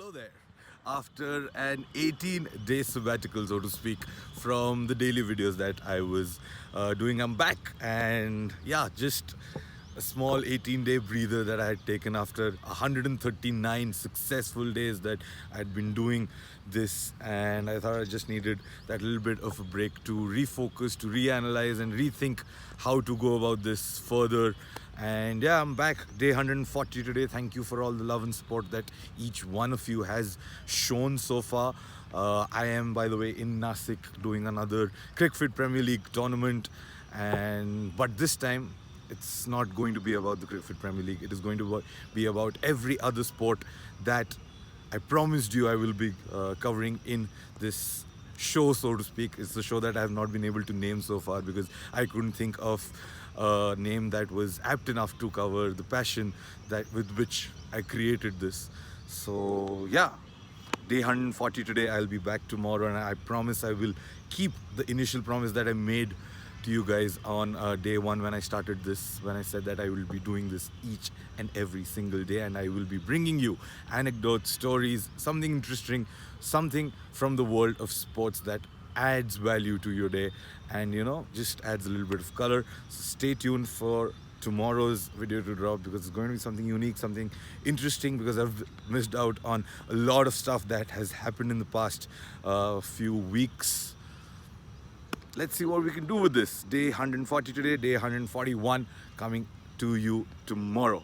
Hello there. After an 18-day sabbatical, so to speak, from the daily videos that I was doing, I'm back. And yeah, just a small 18-day breather that I had taken after 139 successful days that I'd been doing this. And I thought I just needed that little bit of a break to refocus, to reanalyze, and rethink how to go about this further. And yeah, I'm back, day 140 today. Thank you for all the love and support that each one of you has shown so far. I am, by the way, in Nasik doing another Cricket Premier League tournament, and but this time it's not going to be about the Cricket Premier League. It is going to be about every other sport that I promised you I will be covering in this show, so to speak. It's the show that I have not been able to name so far because I couldn't think of a name that was apt enough to cover the passion that with which I created this. So yeah, day 140 today. I'll be back tomorrow, and I promise I will keep the initial promise that I made to you guys on day one when I started this, when I said that I will be doing this each and every single day, and I will be bringing you anecdotes, stories, something interesting, something from the world of sports that adds value to your day, and just adds a little bit of color. So stay tuned for tomorrow's video to drop, because it's going to be something unique, something interesting, because I've missed out on a lot of stuff that has happened in the past few weeks. Let's see what we can do with this. Day 140 today, day 141 coming to you tomorrow.